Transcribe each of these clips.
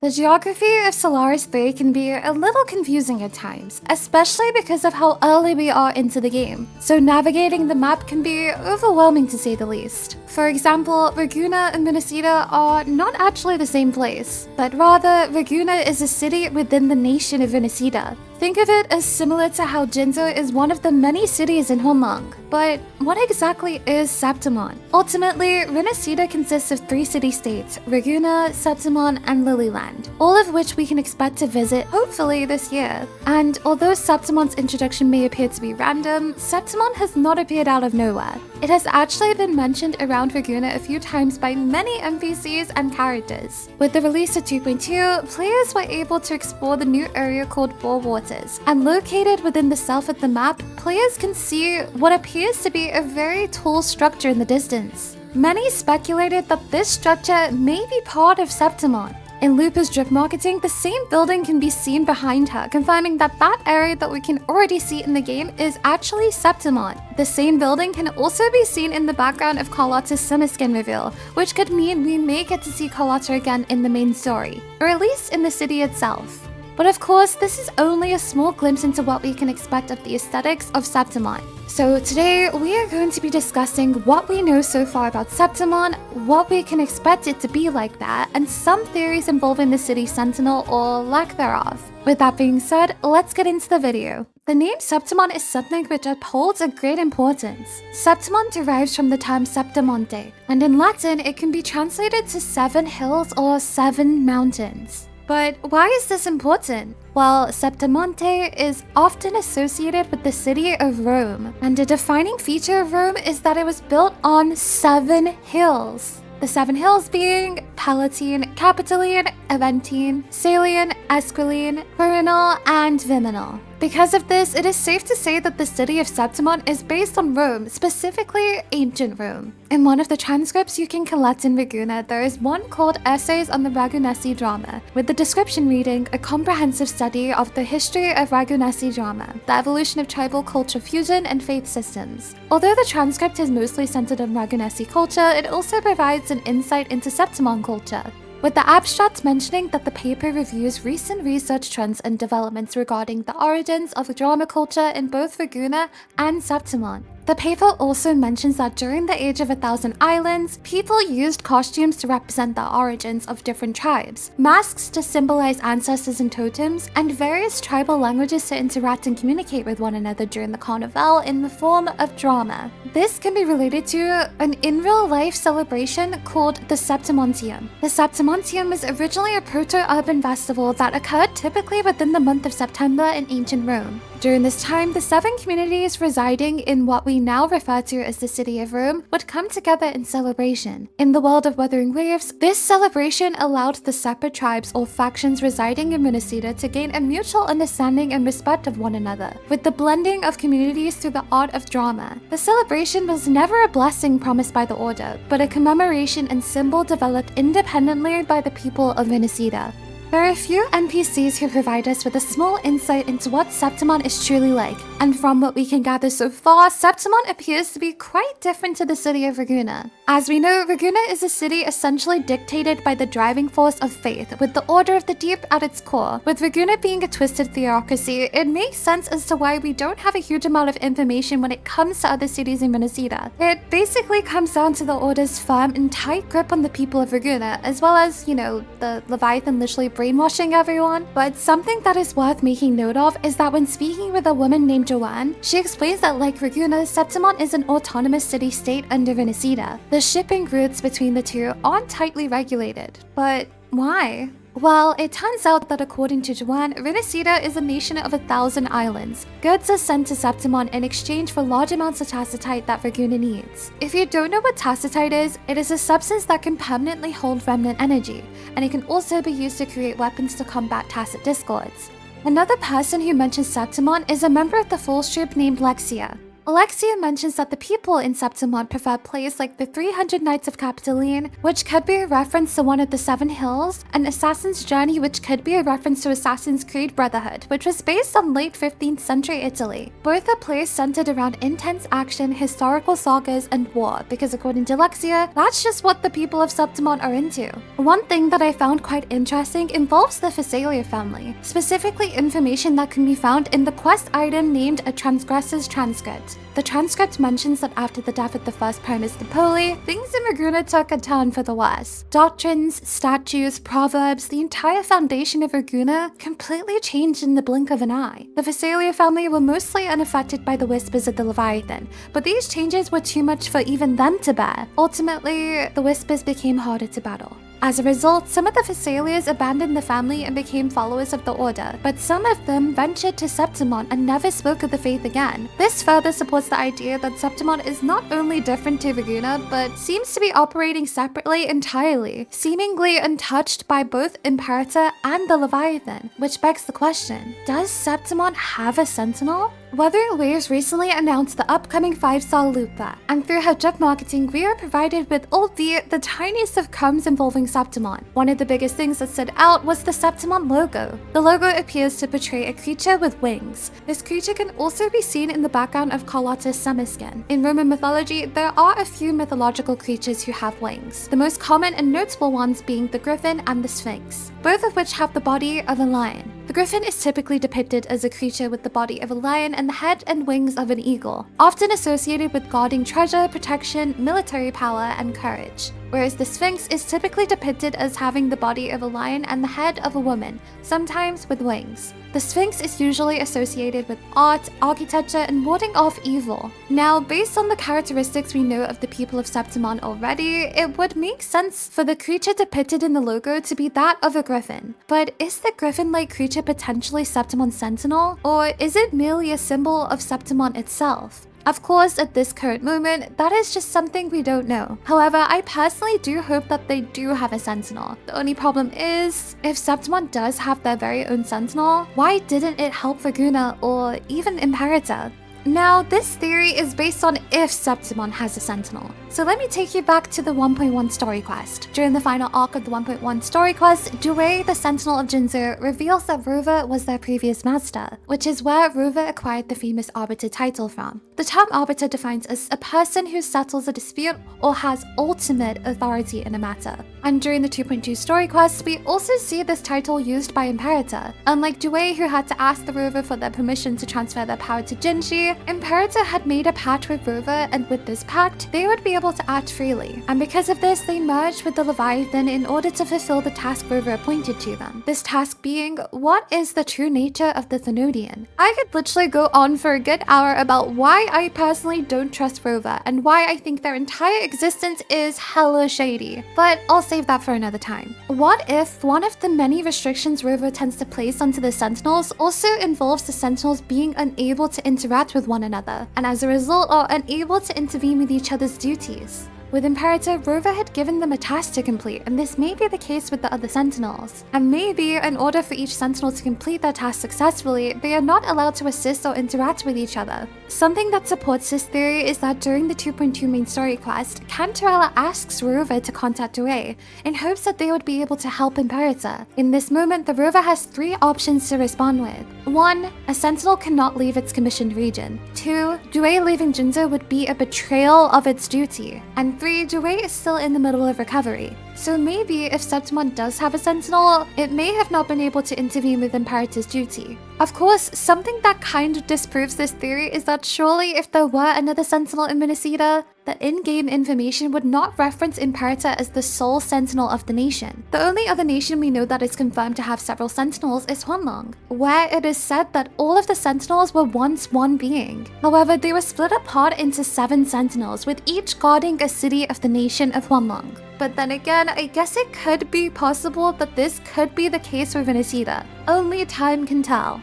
The geography of Solaris 3 can be a little confusing at times, especially because of how early we are into the game, so navigating the map can be overwhelming to say the least. For example, Ragusa and rinascita are not actually the same place, but rather Ragusa is a city within the nation of rinascita. Think of it as similar to how Jinzo is one of the many cities in Honlang. But what exactly is Septimont? Ultimately, rinascita consists of 3 city-states, Ragusa, Septimont, and Lilyland, all of which we can expect to visit hopefully this year. And although Septimont's introduction may appear to be random, Septimont has not appeared out of nowhere. It has actually been mentioned around Ragusa a few times by many NPCs and characters. With the release of 2.2, players were able to explore the new area called Waters, and located within the south of the map, players can see what appears to be a very tall structure in the distance. Many speculated that this structure may be part of Septimont. In Lupa's drip marketing, the same building can be seen behind her, confirming that that area that we can already see in the game is actually Septimont. The same building can also be seen in the background of Carlotta's summer skin reveal, which could mean we may get to see Carlotta again in the main story, or at least in the city itself. But of course, this is only a small glimpse into what we can expect of the aesthetics of Septimont. So today, we are going to be discussing what we know so far about Septimont, what we can expect it to be like that, and some theories involving the city Sentinel or lack thereof. With that being said, let's get into the video. The name Septimont is something which upholds a great importance. Septimont derives from the term Septem Montes, and in Latin it can be translated to 7 hills or 7 mountains. But why is this important? Well, Septem Montes is often associated with the city of Rome, and a defining feature of Rome is that it was built on 7 hills. The 7 hills being Palatine, Capitoline, Aventine, Salian, Esquiline, Quirinal, and Viminal. Because of this, it is safe to say that the city of Septimont is based on Rome, specifically ancient Rome. In one of the transcripts you can collect in Ragusa, there is one called Essays on the Ragunasi Drama, with the description reading, a comprehensive study of the history of Ragunasi drama, the evolution of tribal culture fusion and faith systems. Although the transcript is mostly centered on Ragunasi culture, it also provides an insight into Septimont culture, with the abstract mentioning that the paper reviews recent research trends and developments regarding the origins of drama culture in both Ragusa and Septimont. The paper also mentions that during the Age of 1,000 Islands, people used costumes to represent the origins of different tribes, masks to symbolize ancestors and totems, and various tribal languages to interact and communicate with one another during the carnival in the form of drama. This can be related to an in-real-life celebration called the Septimontium. The Septimontium was originally a proto-urban festival that occurred typically within the month of September in ancient Rome. During this time, the 7 communities residing in what we now refer to as the city of Rome would come together in celebration. In the world of Wuthering Waves, this celebration allowed the separate tribes or factions residing in rinascita to gain a mutual understanding and respect of one another, with the blending of communities through the art of drama. The celebration was never a blessing promised by the order, but a commemoration and symbol developed independently by the people of rinascita. There are a few NPCs who provide us with a small insight into what Septimont is truly like, and from what we can gather so far, Septimont appears to be quite different to the city of Ragusa. As we know, Ragusa is a city essentially dictated by the driving force of faith, with the Order of the Deep at its core. With Ragusa being a twisted theocracy, it makes sense as to why we don't have a huge amount of information when it comes to other cities in rinascita. It basically comes down to the Order's firm and tight grip on the people of Ragusa, as well as, the Leviathan literally brainwashing everyone. But something that is worth making note of is that when speaking with a woman named Joanne, she explains that like Ragusa, Septimont is an autonomous city-state under rinascita. The shipping routes between the two aren't tightly regulated. But why? Well, it turns out that according to Joanne, rinascita is a nation of 1,000 islands. Goods are sent to Septimont in exchange for large amounts of tacitite that Ragusa needs. If you don't know what tacitite is, it is a substance that can permanently hold remnant energy, and it can also be used to create weapons to combat tacit discords. Another person who mentions Septimont is a member of the Falls troop named Lexia. Alexia mentions that the people in Septimont prefer plays like the 300 Nights of Capitoline, which could be a reference to one of the 7 hills, and Assassin's Journey, which could be a reference to Assassin's Creed Brotherhood, which was based on late 15th century Italy. Both are plays centered around intense action, historical sagas, and war, because according to Alexia, that's just what the people of Septimont are into. One thing that I found quite interesting involves the Phasalia family, specifically information that can be found in the quest item named A Transgressor's Transcript. The transcript mentions that after the death of the first Primus Napoli, things in Ragusa took a turn for the worse. Doctrines, statues, proverbs, the entire foundation of Ragusa completely changed in the blink of an eye. The Phasalia family were mostly unaffected by the whispers of the Leviathan, but these changes were too much for even them to bear. Ultimately, the whispers became harder to battle. As a result, some of the Phasalias abandoned the family and became followers of the Order, but some of them ventured to Septimont and never spoke of the faith again. This further supports the idea that Septimont is not only different to Ragusa, but seems to be operating separately entirely, seemingly untouched by both Imperator and the Leviathan, which begs the question, does Septimont have a Sentinel? Wuthering Waves recently announced the upcoming 5-star Lupa, and through her job marketing, we are provided with albeit the tiniest of crumbs involving Septimont. One of the biggest things that stood out was the Septimont logo. The logo appears to portray a creature with wings. This creature can also be seen in the background of Carlotta's summer skin. In Roman mythology, there are a few mythological creatures who have wings, the most common and notable ones being the griffin and the sphinx, both of which have the body of a lion. The griffin is typically depicted as a creature with the body of a lion and the head and wings of an eagle, often associated with guarding treasure, protection, military power, and courage. Whereas the Sphinx is typically depicted as having the body of a lion and the head of a woman, sometimes with wings. The Sphinx is usually associated with art, architecture, and warding off evil. Now, based on the characteristics we know of the people of Septimont already, it would make sense for the creature depicted in the logo to be that of a griffin. But is the griffin-like creature potentially Septimont's Sentinel? Or is it merely a symbol of Septimont itself? Of course, at this current moment, that is just something we don't know. However, I personally do hope that they do have a Sentinel. The only problem is, if Septimont does have their very own Sentinel, why didn't it help Ragusa or even Imperator? Now, this theory is based on if Septimont has a Sentinel. So let me take you back to the 1.1 story quest. During the final arc of the 1.1 story quest, Due, the Sentinel of Jinzu, reveals that Rova was their previous master, which is where Rova acquired the famous Arbiter title from. The term Arbiter defines as a person who settles a dispute or has ultimate authority in a matter. And during the 2.2 story quest, we also see this title used by Imperator. Unlike Due, who had to ask the Rova for their permission to transfer their power to Jinji, Imperator had made a pact with Rova, and with this pact, they would be able to act freely. And because of this, they merged with the Leviathan in order to fulfill the task Rova appointed to them. This task being, what is the true nature of the Thanodian? I could literally go on for a good hour about why I personally don't trust Rova, and why I think their entire existence is hella shady. But I'll save that for another time. What if one of the many restrictions Rova tends to place onto the Sentinels also involves the Sentinels being unable to interact with one another, and as a result are unable to intervene with each other's duties? With Imperator, Rova had given them a task to complete, and this may be the case with the other Sentinels. And maybe, in order for each Sentinel to complete their task successfully, they are not allowed to assist or interact with each other. Something that supports this theory is that during the 2.2 main story quest, Cantarella asks Rova to contact Due, in hopes that they would be able to help Imperator. In this moment, the Rova has 3 options to respond with. 1. A Sentinel cannot leave its commissioned region. 2. Due leaving Jinzu would be a betrayal of its duty. And 3. Due is still in the middle of recovery. So maybe if Septimont does have a Sentinel, it may have not been able to intervene with Imperator's duty. Of course, something that kind of disproves this theory is that surely if there were another Sentinel in Rinascita, the in-game information would not reference Imperator as the sole Sentinel of the nation. The only other nation we know that is confirmed to have several Sentinels is Huanglong, where it is said that all of the Sentinels were once one being. However, they were split apart into 7 Sentinels, with each guarding a city of the nation of Huanglong. But then again, I guess it could be possible that this could be the case with Rinascita. Only time can tell.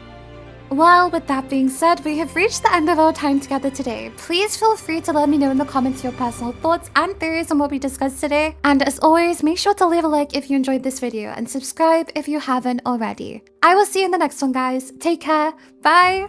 Well, with that being said, we have reached the end of our time together today. Please feel free to let me know in the comments your personal thoughts and theories on what we discussed today. And as always, make sure to leave a like if you enjoyed this video and subscribe if you haven't already. I will see you in the next one, guys. Take care. Bye!